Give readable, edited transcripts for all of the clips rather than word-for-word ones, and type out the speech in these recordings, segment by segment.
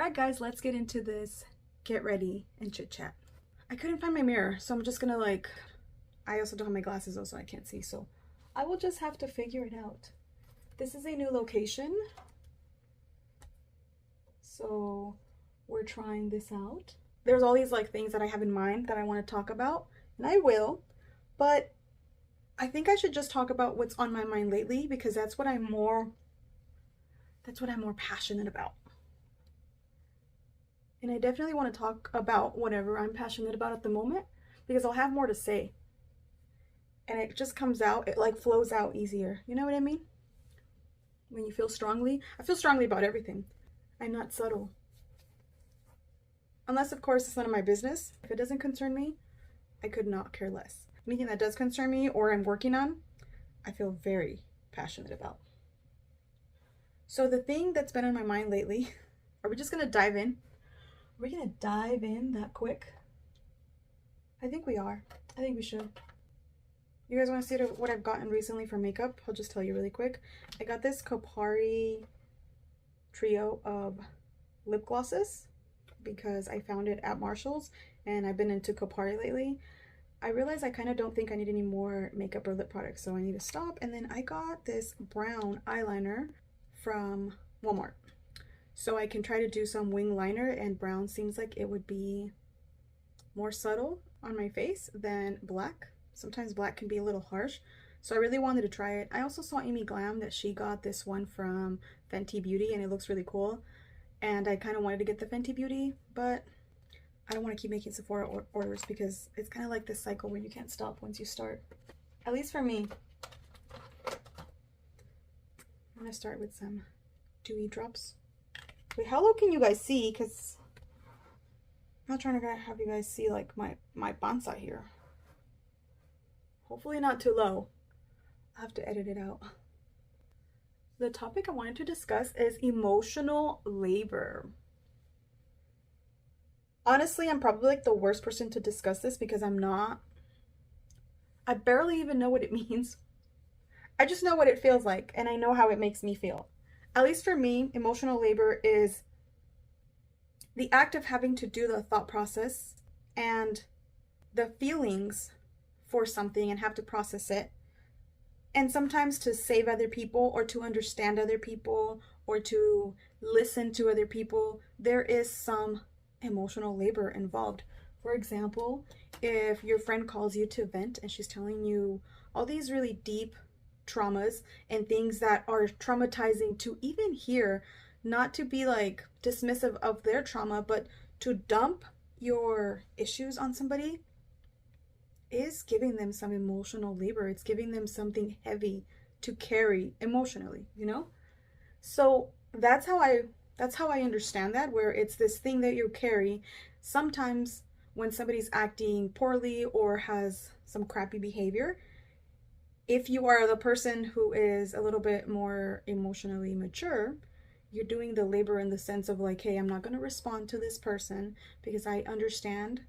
Alright guys, let's get into this get ready and chit chat. I couldn't find my mirror, so I'm just gonna I also don't have my glasses though, so I can't see, so I will just have to figure it out. This is a new location, so we're trying this out. There's all these things that I have in mind that I want to talk about, and I will, but I think I should just talk about what's on my mind lately, because that's what I'm more passionate about. And I definitely want to talk about whatever I'm passionate about at the moment, because I'll have more to say. And it just comes out, it flows out easier. You know what I mean? When you feel strongly. I feel strongly about everything. I'm not subtle. Unless, of course, it's none of my business. If it doesn't concern me, I could not care less. Anything that does concern me or I'm working on, I feel very passionate about. So the thing that's been on my mind lately, are we just going to dive in? Are we going to dive in that quick? I think we are. I think we should. You guys want to see what I've gotten recently for makeup? I'll just tell you really quick. I got this Kopari trio of lip glosses because I found it at Marshall's and I've been into Kopari lately. I realized I kind of don't think I need any more makeup or lip products, so I need to stop. And then I got this brown eyeliner from Walmart. So I can try to do some wing liner, and brown seems like it would be more subtle on my face than black. Sometimes black can be a little harsh. So I really wanted to try it. I also saw Amy Glam that she got this one from Fenty Beauty and it looks really cool. And I kind of wanted to get the Fenty Beauty, but I don't want to keep making Sephora orders because it's kind of like this cycle where you can't stop once you start. At least for me. I'm going to start with some dewy drops. Wait, how low can you guys see? Because I'm not trying to have you guys see my bonsai here. Hopefully not too low. I'll have to edit it out. The topic I wanted to discuss is emotional labor. Honestly, I'm probably the worst person to discuss this because I barely even know what it means. I just know what it feels like and I know how it makes me feel. At least for me, emotional labor is the act of having to do the thought process and the feelings for something and have to process it. And sometimes to save other people or to understand other people or to listen to other people, there is some emotional labor involved. For example, if your friend calls you to vent and she's telling you all these really deep traumas and things that are traumatizing to even hear, not to be dismissive of their trauma, but to dump your issues on somebody is giving them some emotional labor. It's giving them something heavy to carry emotionally, you know? So that's how I understand that, where it's this thing that you carry. Sometimes when somebody's acting poorly or has some crappy behavior, if you are the person who is a little bit more emotionally mature, you're doing the labor in the sense of hey, I'm not going to respond to this person because I understand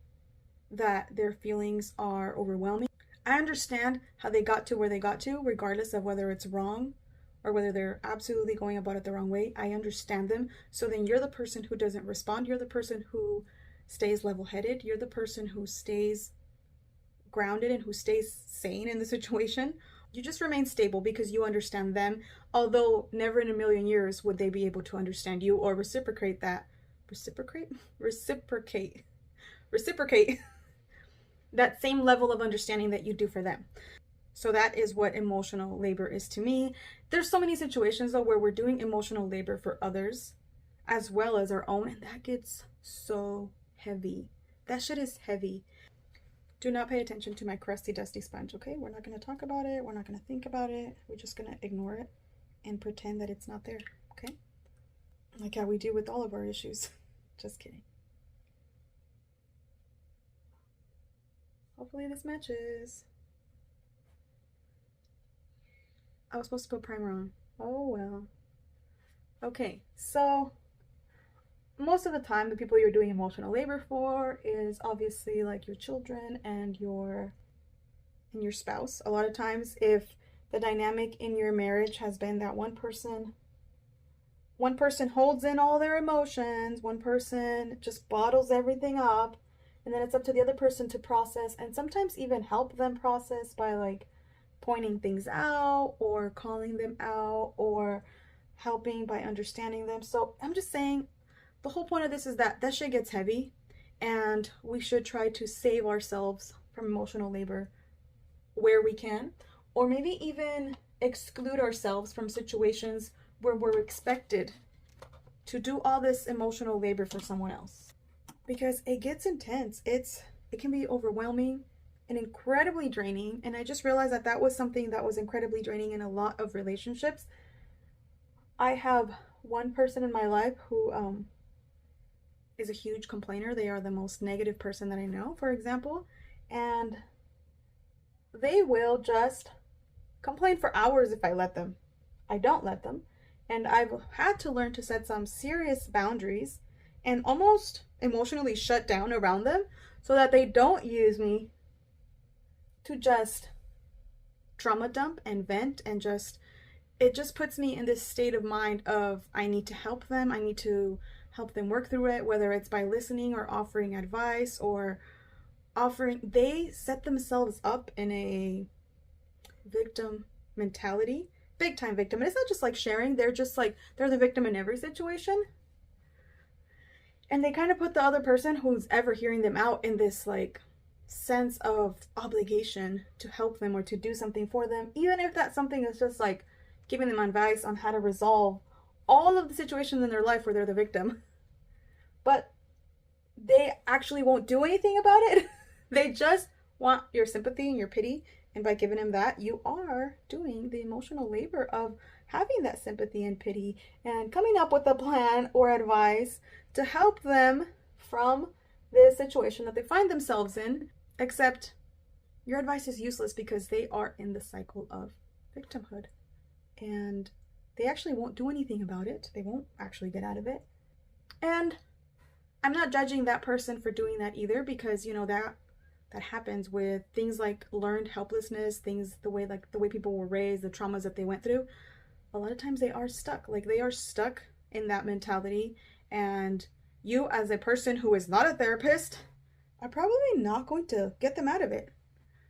that their feelings are overwhelming. I understand how they got to where they got to, regardless of whether it's wrong or whether they're absolutely going about it the wrong way. I understand them. So then you're the person who doesn't respond. You're the person who stays level-headed. You're the person who stays grounded and who stays sane in the situation. You just remain stable because you understand them, although never in a million years would they be able to understand you or reciprocate that that same level of understanding that you do for them. So that is what emotional labor is to me. There's so many situations though where we're doing emotional labor for others as well as our own, and that gets so heavy. That shit is heavy. Do not pay attention to my crusty, dusty sponge, okay? We're not going to talk about it. We're not going to think about it. We're just going to ignore it and pretend that it's not there, okay? Like how we do with all of our issues. Just kidding. Hopefully this matches. I was supposed to put primer on. Oh well. Okay, so most of the time the people you're doing emotional labor for is obviously your children and your spouse. A lot of times if the dynamic in your marriage has been that one person One person holds in all their emotions, one person just bottles everything up, and then it's up to the other person to process and sometimes even help them process by like pointing things out or calling them out or helping by understanding them. So I'm just saying the whole point of this is that that shit gets heavy and we should try to save ourselves from emotional labor where we can, or maybe even exclude ourselves from situations where we're expected to do all this emotional labor for someone else, because it gets intense. It can be overwhelming and incredibly draining, and I just realized that that was something that was incredibly draining in a lot of relationships. I have one person in my life who is a huge complainer. They are the most negative person that I know, for example, and they will just complain for hours if I let them. I don't let them. And I've had to learn to set some serious boundaries and almost emotionally shut down around them so that they don't use me to just trauma dump and vent and just, it just puts me in this state of mind of I need to help them. I need to help them work through it, whether it's by listening or offering advice or offering, they set themselves up in a victim mentality, big time victim. And it's not just like sharing, they're just like, they're the victim in every situation. And they kind of put the other person who's ever hearing them out in this like sense of obligation to help them or to do something for them, even if that something is just like giving them advice on how to resolve all of the situations in their life where they're the victim. But they actually won't do anything about it. They just want your sympathy and your pity. And by giving them that, you are doing the emotional labor of having that sympathy and pity and coming up with a plan or advice to help them from the situation that they find themselves in. Except your advice is useless because they are in the cycle of victimhood. And they actually won't do anything about it. They won't actually get out of it. And I'm not judging that person for doing that either, because you know that happens with things like learned helplessness, things the way people were raised, the traumas that they went through. A lot of times they are stuck. Like they are stuck in that mentality, and you as a person who is not a therapist are probably not going to get them out of it.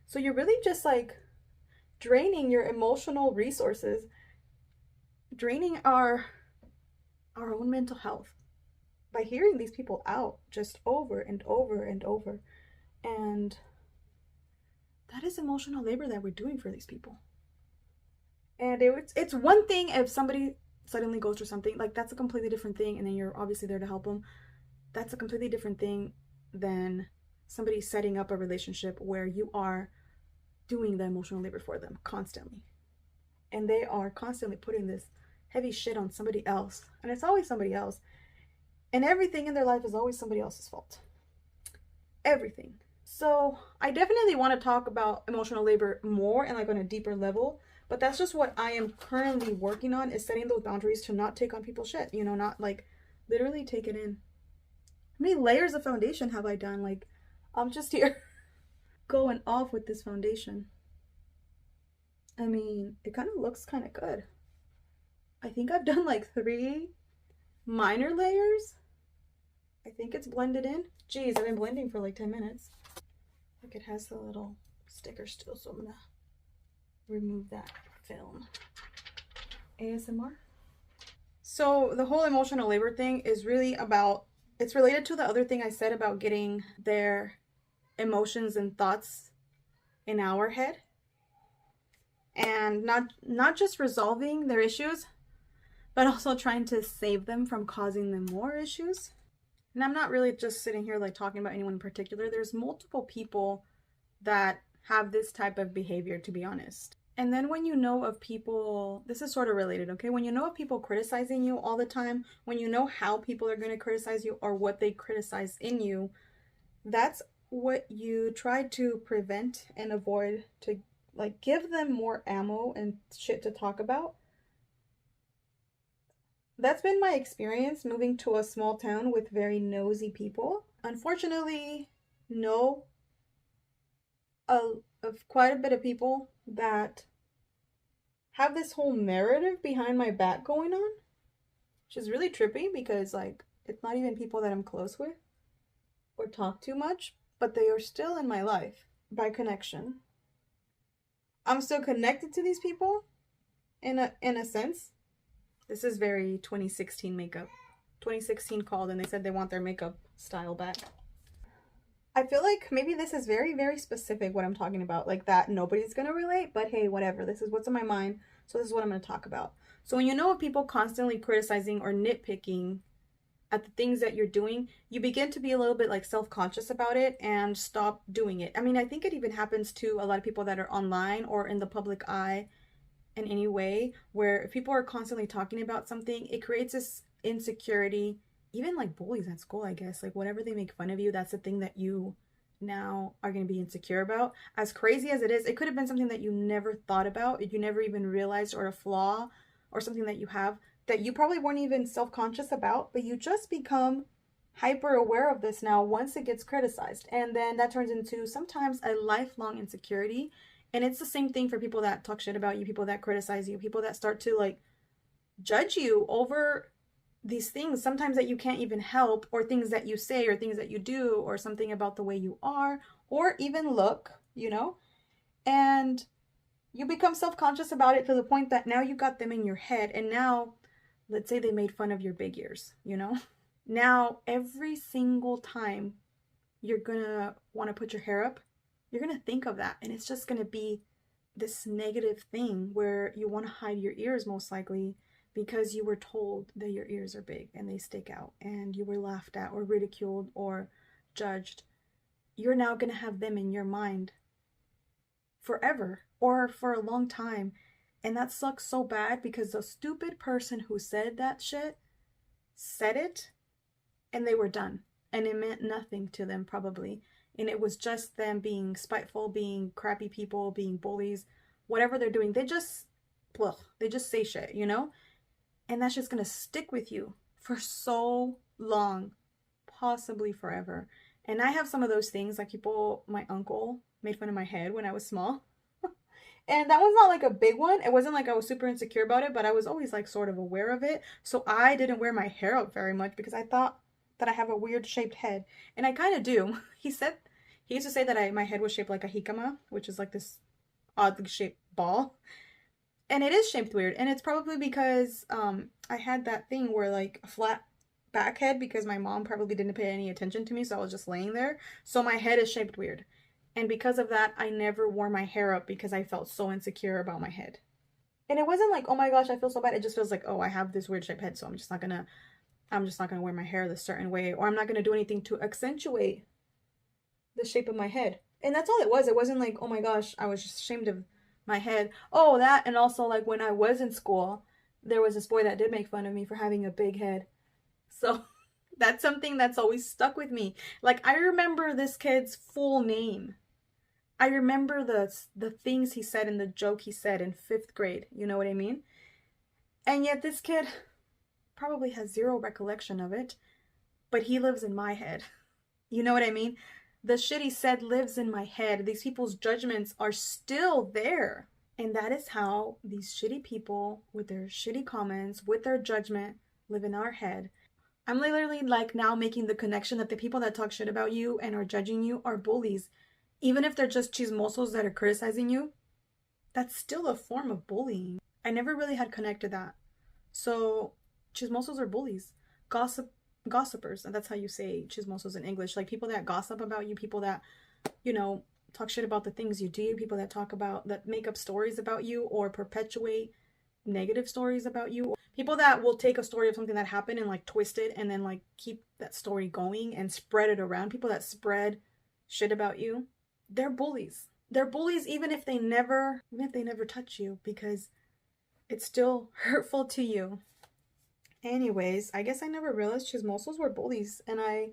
So you're really just like draining your emotional resources, draining our own mental health by hearing these people out just over and over and over. And that is emotional labor that we're doing for these people. And it's one thing if somebody suddenly goes through something, like that's a completely different thing, and then you're obviously there to help them. That's a completely different thing than somebody setting up a relationship where you are doing the emotional labor for them constantly. And they are constantly putting this heavy shit on somebody else. And it's always somebody else. And everything in their life is always somebody else's fault. Everything. So I definitely want to talk about emotional labor more and like on a deeper level. But that's just what I am currently working on, is setting those boundaries to not take on people's shit. You know, not like literally take it in. How many layers of foundation have I done? Like, I'm just here going off with this foundation. I mean, it kind of looks kind of good. I think I've done like 3 minor layers. I think it's blended in. Geez, I've been blending for like 10 minutes. Look, it has the little sticker still, so I'm gonna remove that film. ASMR. So the whole emotional labor thing is really about, it's related to the other thing I said about getting their emotions and thoughts in our head and not just resolving their issues, but also trying to save them from causing them more issues. And I'm not really just sitting here like talking about anyone in particular. There's multiple people that have this type of behavior, to be honest. And then when you know of people, this is sort of related, okay? When you know of people criticizing you all the time, when you know how people are going to criticize you or what they criticize in you, that's what you try to prevent and avoid, to like give them more ammo and shit to talk about. That's been my experience moving to a small town with very nosy people. Unfortunately, know of quite a bit of people that have this whole narrative behind my back going on. which is really trippy because like it's not even people that I'm close with or talk too much, but they are still in my life by connection. I'm still connected to these people in a sense. This is very 2016 makeup. 2016 called and they said they want their makeup style back. I feel like maybe this is very, very specific what I'm talking about. Like that nobody's gonna relate, but hey, whatever. This is what's in my mind. So this is what I'm gonna talk about. So when you know of people constantly criticizing or nitpicking at the things that you're doing, you begin to be a little bit like self-conscious about it and stop doing it. I mean, I think it even happens to a lot of people that are online or in the public eye in any way, where if people are constantly talking about something, it creates this insecurity. Even like bullies at school, I guess, like whenever they make fun of you, that's the thing that you now are going to be insecure about. As crazy as it is, it could have been something that you never thought about, you never even realized, or a flaw or something that you have that you probably weren't even self-conscious about, but you just become hyper aware of this now once it gets criticized. And then that turns into sometimes a lifelong insecurity. And it's the same thing for people that talk shit about you, people that criticize you, people that start to like judge you over these things sometimes that you can't even help, or things that you say or things that you do, or something about the way you are or even look, you know? And you become self-conscious about it to the point that now you got them in your head. And now let's say they made fun of your big ears, you know? Now every single time you're gonna want to put your hair up, you're gonna think of that, and it's just gonna be this negative thing where you want to hide your ears most likely because you were told that your ears are big and they stick out and you were laughed at or ridiculed or judged. You're now going to have them in your mind forever or for a long time. And that sucks so bad because the stupid person who said that shit said it and they were done. And it meant nothing to them probably. And it was just them being spiteful, being crappy people, being bullies, whatever they're doing. They just say shit, you know? And that's just going to stick with you for so long, possibly forever. And I have some of those things, like my uncle made fun of my head when I was small. And that was not like a big one. It wasn't like I was super insecure about it, but I was always like sort of aware of it. So I didn't wear my hair up very much because I thought that I have a weird shaped head. And I kind of do. He used to say that my head was shaped like a jicama, which is like this oddly shaped ball. And it is shaped weird. And it's probably because I had that thing where like a flat back head because my mom probably didn't pay any attention to me. So I was just laying there. So my head is shaped weird. And because of that, I never wore my hair up because I felt so insecure about my head. And it wasn't like, oh my gosh, I feel so bad. It just feels like, oh, I have this weird shaped head. So I'm just not gonna wear my hair this certain way, or I'm not gonna do anything to accentuate the shape of my head. And that's all it was. It wasn't like, oh my gosh, I was just ashamed of my head. Oh, that, and also like when I was in school, there was this boy that did make fun of me for having a big head. So that's something that's always stuck with me. Like I remember this kid's full name. I remember the things he said and the joke he said in 5th grade. You know what I mean? And yet this kid probably has zero recollection of it, but he lives in my head. You know what I mean? The shit he said lives in my head. These people's judgments are still there. And that is how these shitty people with their shitty comments, with their judgment, live in our head. I'm literally like now making the connection that the people that talk shit about you and are judging you are bullies. Even if they're just chismosos that are criticizing you, that's still a form of bullying. I never really had connected that. So chismosos are bullies. Gossipers, and that's how you say chismosos in English, like people that gossip about you, people that, you know, talk shit about the things you do, people that make up stories about you or perpetuate negative stories about you, people that will take a story of something that happened and like twist it and then like keep that story going and spread it around. People that spread shit about you, they're bullies. They're bullies even if they never touch you, because it's still hurtful to you. Anyways, I guess I never realized chismosos were bullies, and I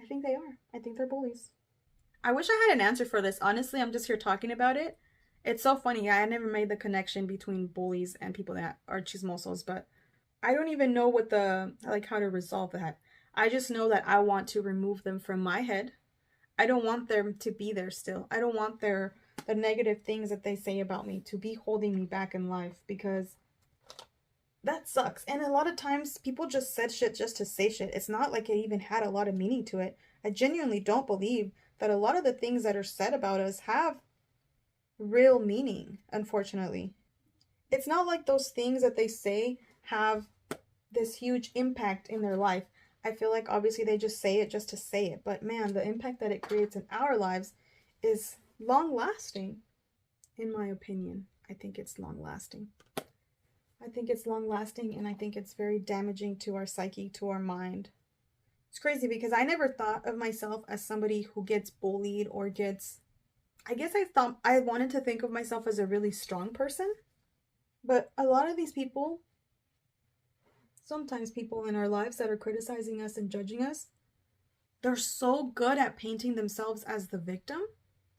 think they are. I think they're bullies. I wish I had an answer for this. Honestly, I'm just here talking about it. It's so funny. I never made the connection between bullies and people that are chismosos, but I don't even know how to resolve that. I just know that I want to remove them from my head. I don't want them to be there still. I don't want the negative things that they say about me to be holding me back in life, because that sucks. And a lot of times people just said shit just to say shit. It's not like it even had a lot of meaning to it. I genuinely don't believe that a lot of the things that are said about us have real meaning, unfortunately. It's not like those things that they say have this huge impact in their life. I feel like obviously they just say it just to say it, but man, the impact that it creates in our lives is long lasting, in my opinion. I think it's long lasting. I think it's long lasting, and I think it's very damaging to our psyche, to our mind. It's crazy because I never thought of myself as somebody who gets bullied or gets. I guess I thought I wanted to think of myself as a really strong person, but a lot of these people, sometimes people in our lives that are criticizing us and judging us, they're so good at painting themselves as the victim,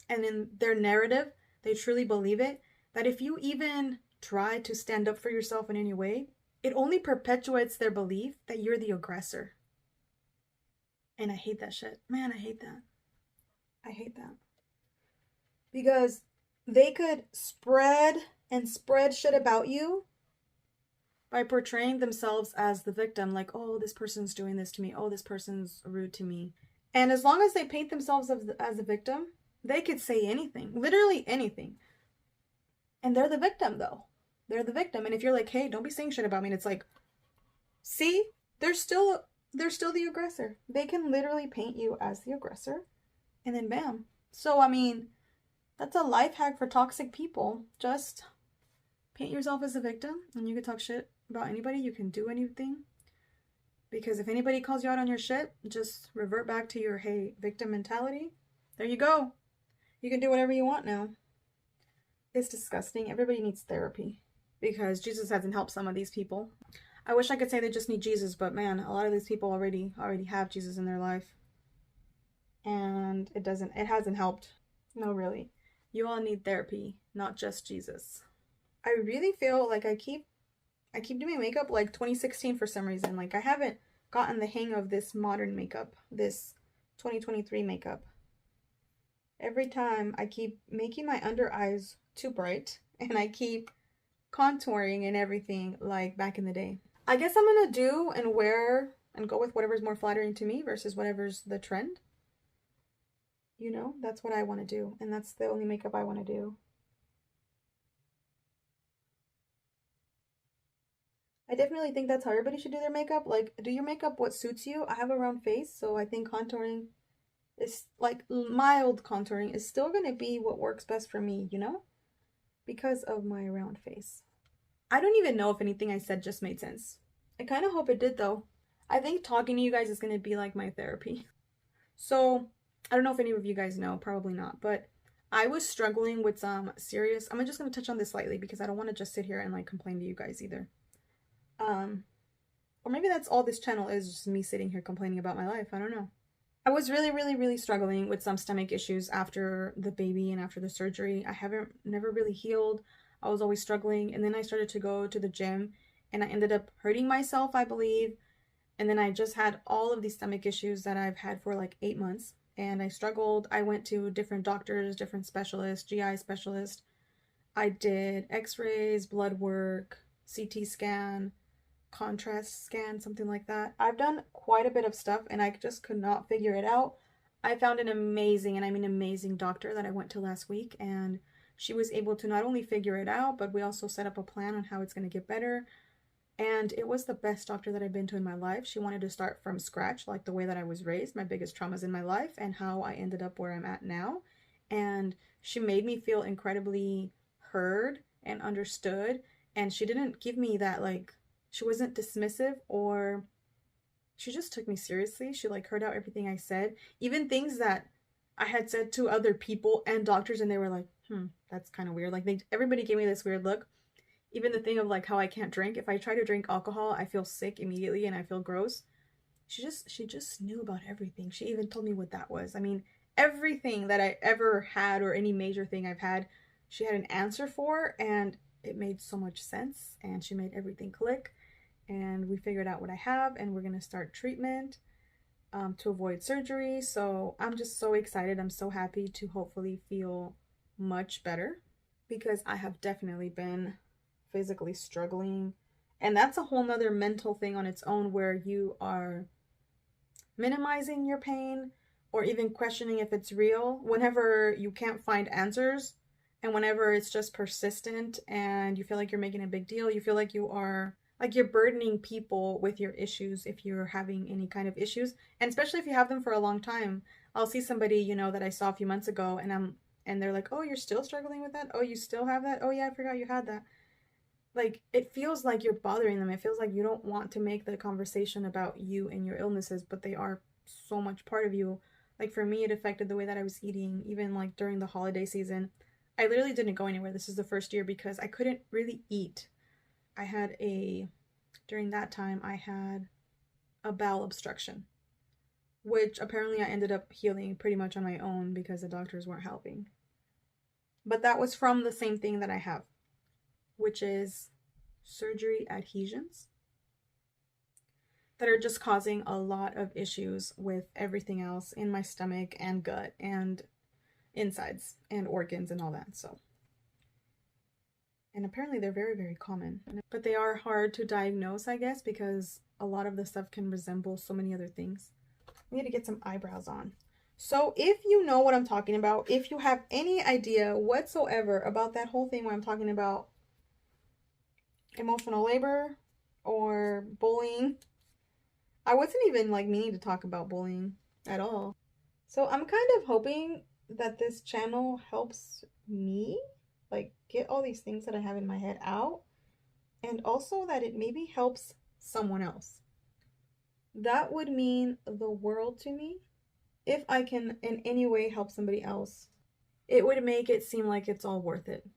and in their narrative, they truly believe it, that if you even try to stand up for yourself in any way, it only perpetuates their belief that you're the aggressor. And I hate that shit. Man, I hate that. I hate that. Because they could spread and spread shit about you by portraying themselves as the victim. Like, oh, this person's doing this to me. Oh, this person's rude to me. And as long as they paint themselves as a victim, they could say anything. Literally anything. And they're the victim, though. They're the victim. And if you're like, hey, don't be saying shit about me, and it's like, see, they're still the aggressor. They can literally paint you as the aggressor, and then bam. So I mean, that's a life hack for toxic people. Just paint yourself as a victim, and you can talk shit about anybody. You can do anything. Because if anybody calls you out on your shit, just revert back to your, hey, victim mentality. There you go. You can do whatever you want now. It's disgusting. Everybody needs therapy. Because Jesus hasn't helped some of these people. I wish I could say they just need Jesus, but man, a lot of these people already have Jesus in their life. And it hasn't helped. No, really. You all need therapy, not just Jesus. I really feel like I keep doing makeup like 2016 for some reason. Like I haven't gotten the hang of this modern makeup, this 2023 makeup. Every time I keep making my under eyes too bright, and I keep contouring and everything like back in the day. I guess I'm gonna do and wear and go with whatever's more flattering to me versus whatever's the trend. You know, that's what I want to do, and that's the only makeup I want to do. I definitely think that's how everybody should do their makeup. Like, do your makeup what suits you. I have a round face, so I think contouring is like mild contouring is still gonna be what works best for me, you know? Because of my round face. I don't even know if anything I said just made sense. I kind of hope it did though. I think talking to you guys is going to be like my therapy. So, I don't know if any of you guys know, probably not, but I was struggling with some serious, I'm just going to touch on this slightly because I don't want to just sit here and like complain to you guys either. Or maybe that's all this channel is, just me sitting here complaining about my life. I don't know. I was really struggling with some stomach issues after the baby and after the surgery. I never really healed. I was always struggling, and then I started to go to the gym, and I ended up hurting myself, I believe. And then I just had all of these stomach issues that I've had for like 8 months, and I struggled. I went to different doctors, different specialists, GI specialists. I did x-rays, blood work, CT scan, contrast scan, something like that. I've done quite a bit of stuff, and I just could not figure it out. I found an amazing, and I mean amazing, doctor that I went to last week, and she was able to not only figure it out, but we also set up a plan on how it's going to get better. And it was the best doctor that I've been to in my life. She wanted to start from scratch, like the way that I was raised, my biggest traumas in my life, and how I ended up where I'm at now. And she made me feel incredibly heard and understood. And she didn't give me that, like, she wasn't dismissive, or she just took me seriously. She like heard out everything I said, even things that I had said to other people and doctors, and they were like, that's kind of weird. Like everybody gave me this weird look. Even the thing of like how I can't drink. If I try to drink alcohol, I feel sick immediately and I feel gross. She just knew about everything. She even told me what that was. I mean, everything that I ever had or any major thing I've had, she had an answer for, and it made so much sense, and she made everything click, and we figured out what I have, and we're going to start treatment to avoid surgery. So I'm just so excited. I'm so happy to hopefully feel much better, because I have definitely been physically struggling And that's a whole nother mental thing on its own, where you are minimizing your pain or even questioning if it's real whenever you can't find answers, and whenever it's just persistent and you feel like you're making a big deal. You feel like you're burdening people with your issues if you're having any kind of issues, and especially if you have them for a long time. I'll see somebody, that I saw a few months ago, and they're like, "Oh, you're still struggling with that? Oh, you still have that? Oh yeah, I forgot you had that." Like, it feels like you're bothering them. It feels like you don't want to make the conversation about you and your illnesses, but they are so much part of you. Like, for me, it affected the way that I was eating, even like during the holiday season. I literally didn't go anywhere. This is the first year because I couldn't really eat. During that time, I had a bowel obstruction, which apparently I ended up healing pretty much on my own because the doctors weren't helping. But that was from the same thing that I have, which is surgery adhesions that are just causing a lot of issues with everything else in my stomach and gut and insides and organs and all that. So, and apparently they're very, very common, but they are hard to diagnose, I guess, because a lot of the stuff can resemble so many other things. I need to get some eyebrows on. So if you know what I'm talking about, if you have any idea whatsoever about that whole thing where I'm talking about emotional labor or bullying, I wasn't even like meaning to talk about bullying at all. So I'm kind of hoping that this channel helps me like get all these things that I have in my head out, and also that it maybe helps someone else. That would mean the world to me. If I can in any way help somebody else, it would make it seem like it's all worth it.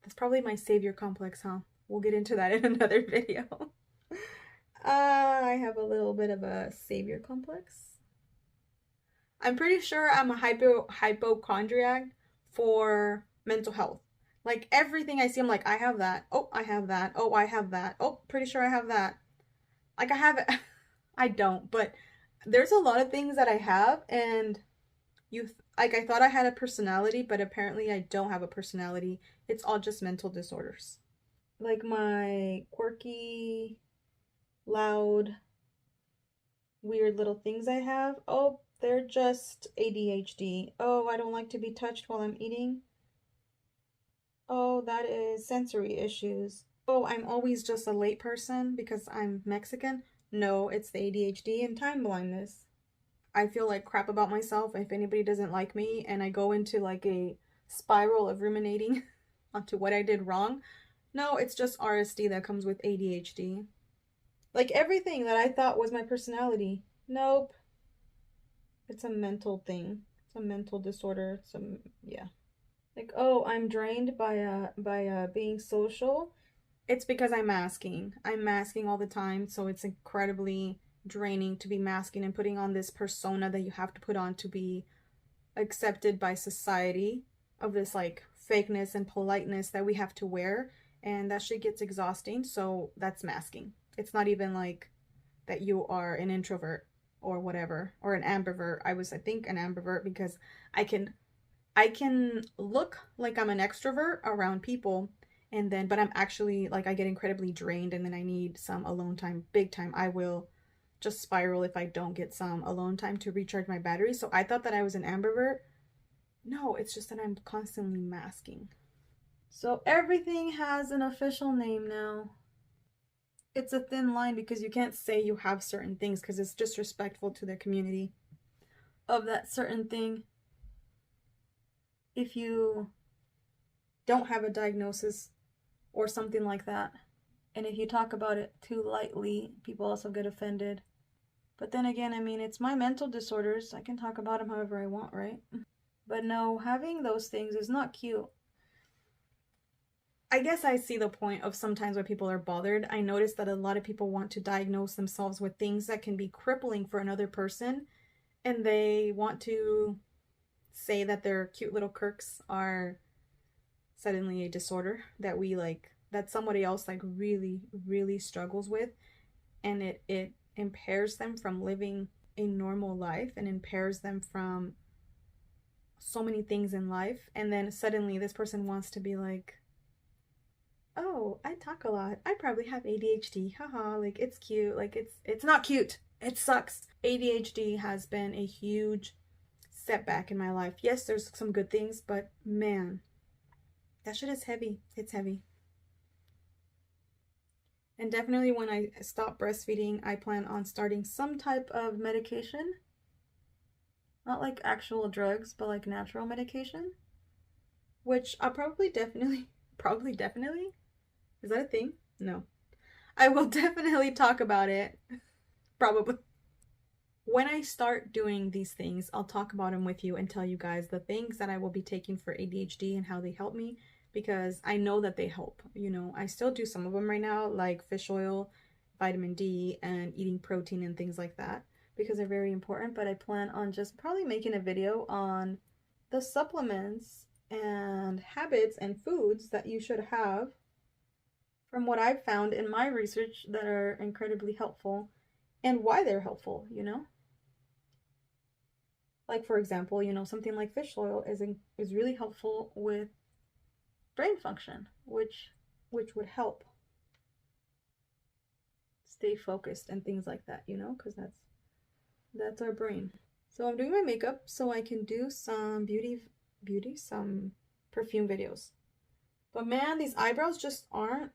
That's probably my savior complex, huh? We'll get into that in another video. I have a little bit of a savior complex. I'm pretty sure I'm a hypochondriac for mental health. Like, everything I see, I'm like, I have that. Oh, I have that. Oh, I have that. Oh, pretty sure I have that. Like, I have it. I don't, but there's a lot of things that I have, and I thought I had a personality, but apparently I don't have a personality. It's all just mental disorders. Like, my quirky, loud, weird little things I have, oh, they're just ADHD. Oh, I don't like to be touched while I'm eating. Oh, that is sensory issues. Oh, I'm always just a late person because I'm Mexican. No, it's the ADHD and time blindness. I feel like crap about myself if anybody doesn't like me, and I go into like a spiral of ruminating onto what I did wrong. No, it's just RSD that comes with ADHD. Like, everything that I thought was my personality, nope. It's a mental thing. It's a mental disorder. Yeah. Like, oh, I'm drained by being social. It's because I'm masking. I'm masking all the time, so it's incredibly draining to be masking and putting on this persona that you have to put on to be accepted by society, of this like fakeness and politeness that we have to wear, and that shit gets exhausting. So that's masking. It's not even like that you are an introvert or whatever, or an ambivert. I think an ambivert because I can look like I'm an extrovert around people, and then but I'm actually like, I get incredibly drained, and then I need some alone time, big time. I will just spiral if I don't get some alone time to recharge my battery. So I thought that I was an ambivert. No, it's just that I'm constantly masking. So everything has an official name now. It's a thin line because you can't say you have certain things because it's disrespectful to the community of that certain thing. If you don't have a diagnosis or something like that, and if you talk about it too lightly, people also get offended. But then again, I mean, it's my mental disorders. I can talk about them however I want, right? But no, having those things is not cute. I guess I see the point of sometimes when people are bothered. I notice that a lot of people want to diagnose themselves with things that can be crippling for another person, and they want to say that their cute little quirks are suddenly a disorder that that somebody else like really, really struggles with, and it impairs them from living a normal life and impairs them from so many things in life. And then suddenly this person wants to be like, oh, I talk a lot. I probably have ADHD. Haha, like it's cute. Like it's not cute. It sucks. ADHD has been a huge setback in my life. Yes, there's some good things, but man, that shit is heavy. It's heavy. And definitely when I stop breastfeeding, I plan on starting some type of medication. Not like actual drugs, but like natural medication. Which I'll probably definitely, is that a thing? No. I will definitely talk about it. Probably. When I start doing these things, I'll talk about them with you and tell you guys the things that I will be taking for ADHD and how they help me, because I know that they help. You know, I still do some of them right now, like fish oil, vitamin D, and eating protein and things like that, because they're very important. But I plan on just probably making a video on the supplements and habits and foods that you should have from what I've found in my research that are incredibly helpful and why they're helpful, you know? Like, for example, you know, something like fish oil is really helpful with brain function, which would help stay focused and things like that, you know, because that's our brain. So I'm doing my makeup so I can do some some perfume videos. But man, these eyebrows just aren't,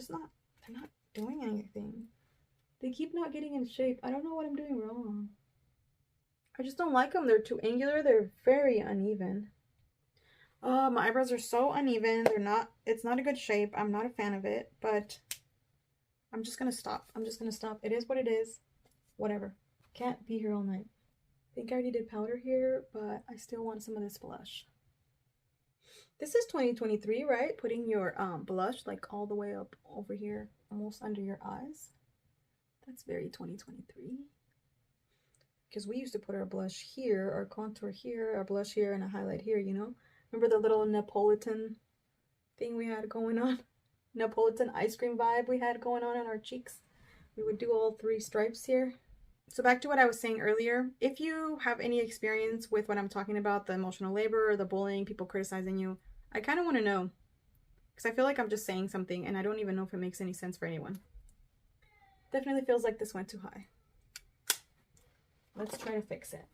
they're not doing anything. They keep not getting in shape. I don't know what I'm doing wrong. I just don't like them. They're too angular. They're very uneven. Oh, my eyebrows are so uneven. It's not a good shape. I'm not a fan of it, but I'm just gonna stop. It is what it is. Whatever. Can't be here all night. I think I already did powder here, but I still want some of this blush. This is 2023, right? Putting your blush like all the way up over here, almost under your eyes. That's very 2023. Because we used to put our blush here, our contour here, our blush here, and a highlight here, you know? Remember the little Neapolitan thing we had going on? Neapolitan ice cream vibe we had going on our cheeks? We would do all 3 stripes here. So back to what I was saying earlier. If you have any experience with what I'm talking about, the emotional labor or the bullying, people criticizing you, I kind of want to know. Because I feel like I'm just saying something and I don't even know if it makes any sense for anyone. Definitely feels like this went too high. Let's try to fix it.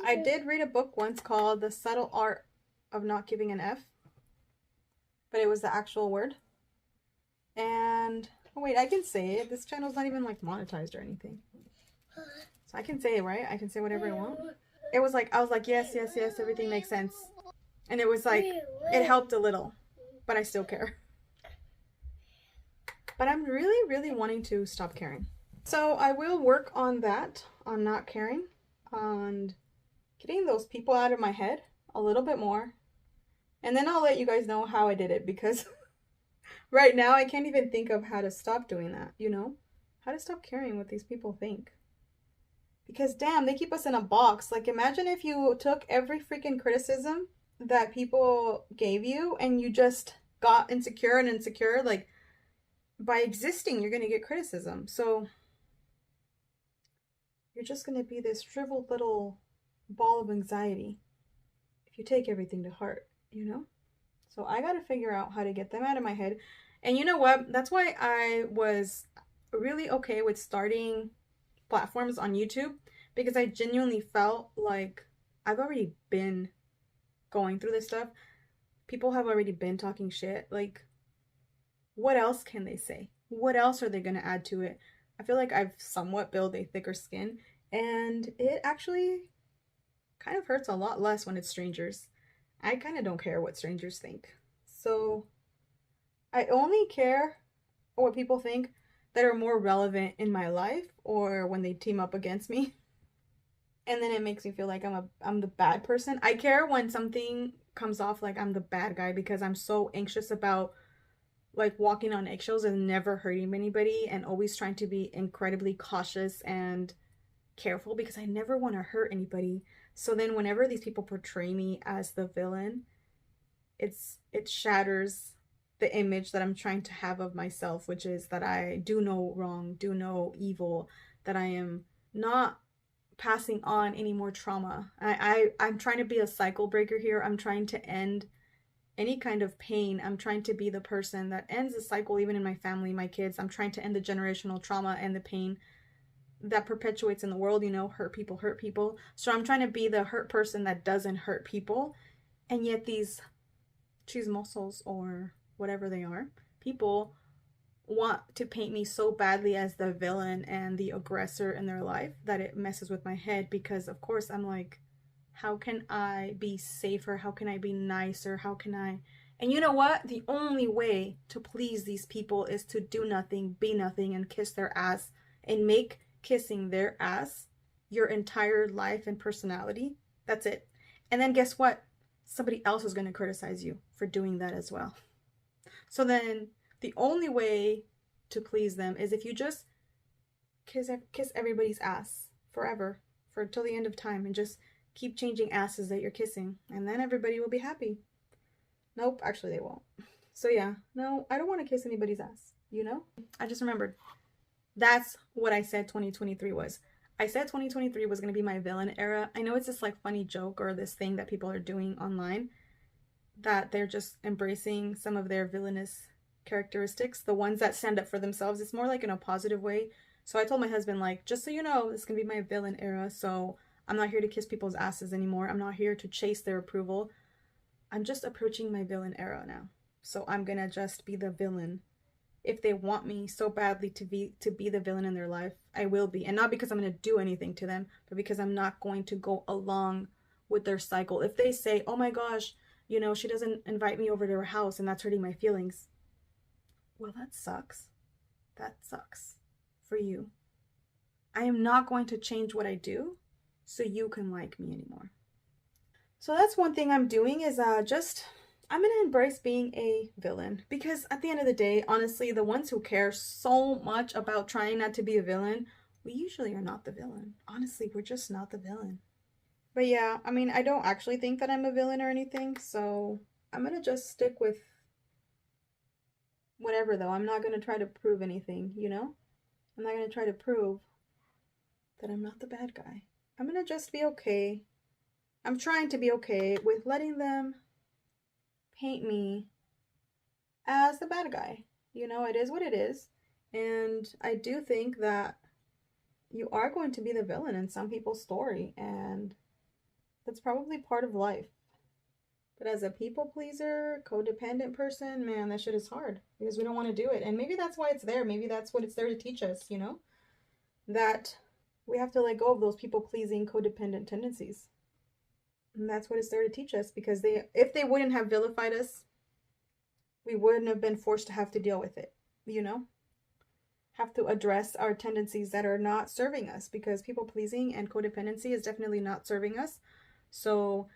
I did read a book once called The Subtle Art of Not Giving an F. But it was the actual word. And, oh wait, I can say it. This channel's not even like monetized or anything. So I can say it, right? I can say whatever I want. It was like, I was like, yes, yes, yes, everything makes sense. And it was like, it helped a little. But I still care. But I'm really, really wanting to stop caring. So I will work on that, on not caring, on getting those people out of my head a little bit more. And then I'll let you guys know how I did it, because right now I can't even think of how to stop doing that, you know? How to stop caring what these people think. Because damn, they keep us in a box. Like, imagine if you took every freaking criticism that people gave you and you just got insecure and insecure. Like, by existing, you're going to get criticism. So you're just going to be this shriveled little ball of anxiety if you take everything to heart, you know? So I got to figure out how to get them out of my head. And you know what? That's why I was really okay with starting platforms on YouTube, because I genuinely felt like I've already been going through this stuff. People have already been talking shit. Like, what else can they say? What else are they going to add to it? I feel like I've somewhat built a thicker skin, and it actually kind of hurts a lot less when it's strangers. I kind of don't care what strangers think. So I only care what people think that are more relevant in my life, or when they team up against me. And then it makes me feel like I'm the bad person. I care when something comes off like I'm the bad guy, because I'm so anxious about like walking on eggshells and never hurting anybody, and always trying to be incredibly cautious and careful, because I never want to hurt anybody. So then whenever these people portray me as the villain, it shatters the image that I'm trying to have of myself, which is that I do no wrong, do no evil, that I am not passing on any more trauma. I'm trying to be a cycle breaker here. I'm trying to end any kind of pain. I'm trying to be the person that ends the cycle, even in my family, my kids. I'm trying to end the generational trauma and the pain that perpetuates in the world, you know, hurt people hurt people. So I'm trying to be the hurt person that doesn't hurt people. And yet these chismosos, or whatever they are, people want to paint me so badly as the villain and the aggressor in their life that it messes with my head, because of course I'm like, how can I be safer? How can I be nicer? How can I? And you know what? The only way to please these people is to do nothing, be nothing, and kiss their ass, and make kissing their ass your entire life and personality. That's it. And then guess what? Somebody else is going to criticize you for doing that as well. So then the only way to please them is if you just kiss everybody's ass forever, for till the end of time, and just keep changing asses that you're kissing, and then everybody will be happy. Nope, actually they won't. So yeah, no, I don't want to kiss anybody's ass, you know? I just remembered. That's what I said 2023 was. I said 2023 was going to be my villain era. I know it's this like funny joke or this thing that people are doing online, that they're just embracing some of their villainous characteristics, the ones that stand up for themselves. It's more like in a positive way. So I told my husband, like, just so you know, this is going to be my villain era. So I'm not here to kiss people's asses anymore. I'm not here to chase their approval. I'm just approaching my villain era now. So I'm going to just be the villain. If they want me so badly to be the villain in their life, I will be. And not because I'm going to do anything to them, but because I'm not going to go along with their cycle. If they say, oh my gosh, you know, she doesn't invite me over to her house and that's hurting my feelings. Well, that sucks. That sucks for you. I am not going to change what I do so you can like me anymore. So that's one thing I'm doing, is I'm going to embrace being a villain, because at the end of the day, honestly, the ones who care so much about trying not to be a villain, we usually are not the villain. Honestly, we're just not the villain. But yeah, I mean, I don't actually think that I'm a villain or anything, so I'm going to just stick with whatever, though. I'm not going to try to prove anything, you know? I'm not going to try to prove that I'm not the bad guy. I'm going to just be okay. I'm trying to be okay with letting them paint me as the bad guy. You know, it is what it is. And I do think that you are going to be the villain in some people's story, and that's probably part of life. But as a people pleaser, codependent person, man, that shit is hard, because we don't want to do it. And maybe that's why it's there. Maybe that's what it's there to teach us, you know? That we have to let go of those people pleasing, codependent tendencies. And that's what it's there to teach us, because if they wouldn't have vilified us, we wouldn't have been forced to have to deal with it, you know? Have to address our tendencies that are not serving us, because people pleasing and codependency is definitely not serving us. So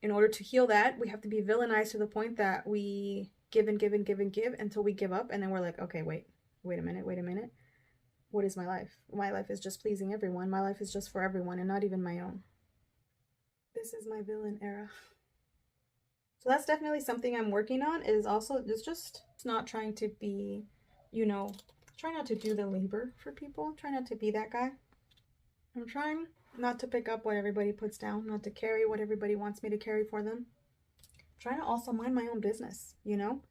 in order to heal that, we have to be villainized to the point that we give and give and give and give until we give up, and then we're like, okay, wait a minute. What is my life? My life is just pleasing everyone. My life is just for everyone, and not even my own. This is my villain era. So that's definitely something I'm working on, is also just not trying to be, you know, try not to do the labor for people. Try not to be that guy. I'm trying not to pick up what everybody puts down, not to carry what everybody wants me to carry for them. I'm trying to also mind my own business, you know,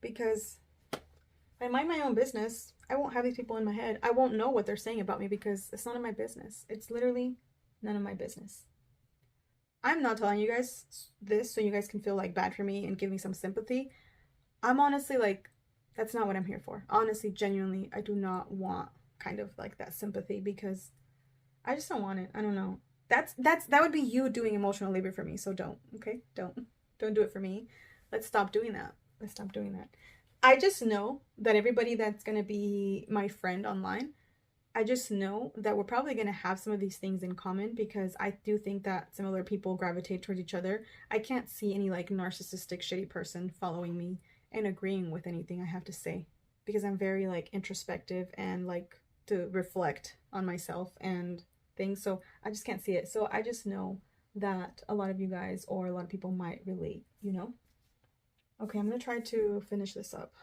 because if I mind my own business, I won't have these people in my head. I won't know what they're saying about me, because it's none of my business. It's literally none of my business. I'm not telling you guys this so you guys can feel like bad for me and give me some sympathy. I'm honestly like, that's not what I'm here for. Honestly, genuinely, I do not want kind of like that sympathy, because I just don't want it. I don't know. That would be you doing emotional labor for me. So don't, okay? Don't do it for me. Let's stop doing that. Let's stop doing that. I just know that everybody that's going to be my friend online, I just know that we're probably going to have some of these things in common, because I do think that similar people gravitate towards each other. I can't see any like narcissistic, shitty person following me and agreeing with anything I have to say, because I'm very like introspective and like to reflect on myself and things. So I just can't see it. So I just know that a lot of you guys or a lot of people might relate, you know? Okay, I'm going to try to finish this up,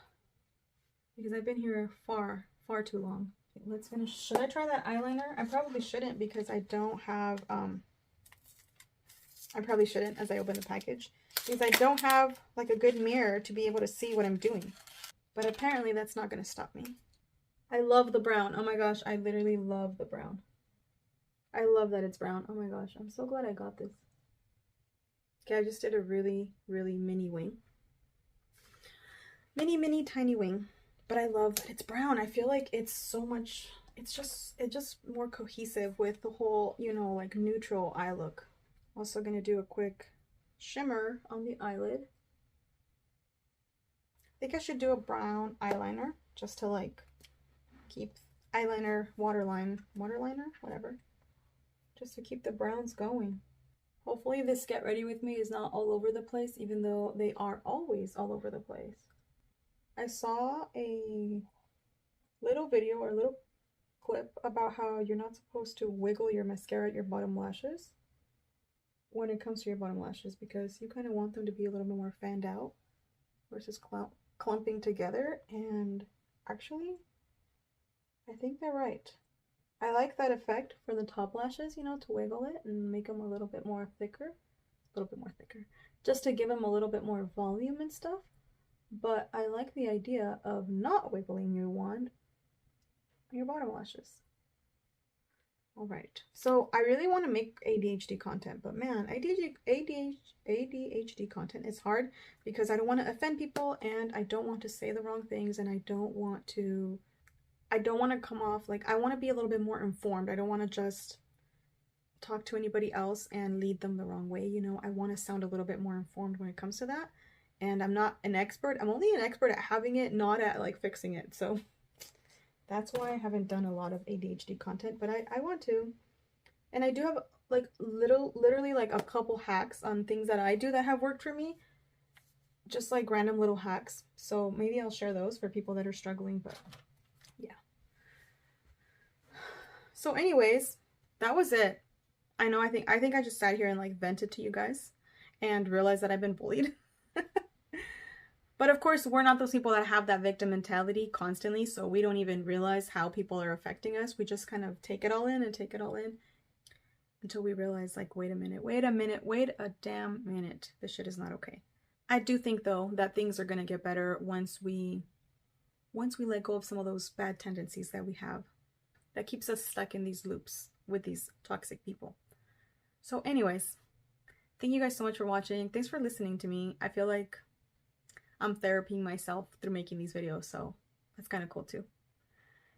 because I've been here far too long. Let's finish. Should I try that eyeliner? I probably shouldn't, because I don't have I probably shouldn't as I open the package, because I don't have like a good mirror to be able to see what I'm doing. But apparently that's not going to stop me. I love the brown. Oh my gosh, I literally love the brown. I love that it's brown. Oh my gosh, I'm so glad I got this. Okay, I just did a really, really mini wing. Mini, tiny wing. But I love that it's brown. I feel like it's so much, it's just more cohesive with the whole, you know, like neutral eye look. Also gonna do a quick shimmer on the eyelid. I think I should do a brown eyeliner just to like keep eyeliner, waterliner, whatever. Just to keep the browns going. Hopefully this Get Ready With Me is not all over the place, even though they are always all over the place. I saw a little video or a little clip about how you're not supposed to wiggle your mascara at your bottom lashes when it comes to your bottom lashes, because you kind of want them to be a little bit more fanned out versus clumping together. And actually, I think they're right. I like that effect for the top lashes, you know, to wiggle it and make them a little bit more thicker. Just to give them a little bit more volume and stuff. But I like the idea of not wiggling your wand on your bottom lashes. Alright, so I really want to make ADHD content, but man, ADHD content is hard because I don't want to offend people, and I don't want to say the wrong things, and I don't want to come off like, I want to be a little bit more informed. I don't want to just talk to anybody else and lead them the wrong way, you know. I want to sound a little bit more informed when it comes to that. And I'm not an expert. I'm only an expert at having it, not at like fixing it. So that's why I haven't done a lot of ADHD content, but I want to. And I do have like literally like a couple hacks on things that I do that have worked for me. Just like random little hacks. So maybe I'll share those for people that are struggling, but yeah. So anyways, that was it. I think I just sat here and like vented to you guys and realized that I've been bullied. But of course, we're not those people that have that victim mentality constantly, so we don't even realize how people are affecting us. We just kind of take it all in until we realize, like, wait a damn minute. This shit is not okay. I do think, though, that things are going to get better once we let go of some of those bad tendencies that we have that keeps us stuck in these loops with these toxic people. So anyways, thank you guys so much for watching. Thanks for listening to me. I feel like I'm therapying myself through making these videos, so that's kind of cool too.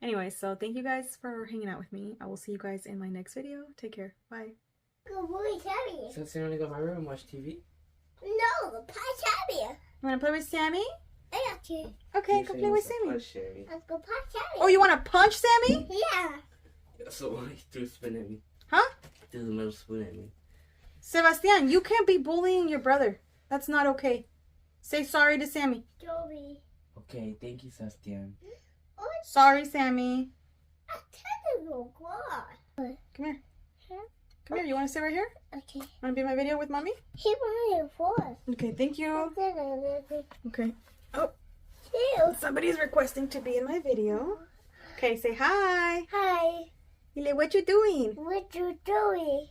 Anyway, so thank you guys for hanging out with me. I will see you guys in my next video. Take care. Bye. Go play Sammy. So you want to go to my room and watch TV? No, go play Sammy. You want to play with Sammy? I got you. Okay, go play with Sammy. Let's go play Sammy. Oh, you want to punch Sammy? Yeah. So why you threw a spoon at me? Huh? Threw the metal spoon at me. Sebastian, you can't be bullying your brother. That's not okay. Say sorry to Sammy. Joey. Okay, thank you, Sebastian. Sorry, Sammy. I tell you go. Come here. Huh? Come here. You want to sit right here? Okay. Want to be in my video with Mommy? He wanted for. Okay, thank you. Okay. Oh, Ew. somebody's requesting to be in my video. Okay, say hi. Hi. Ile, what you doing? What you doing?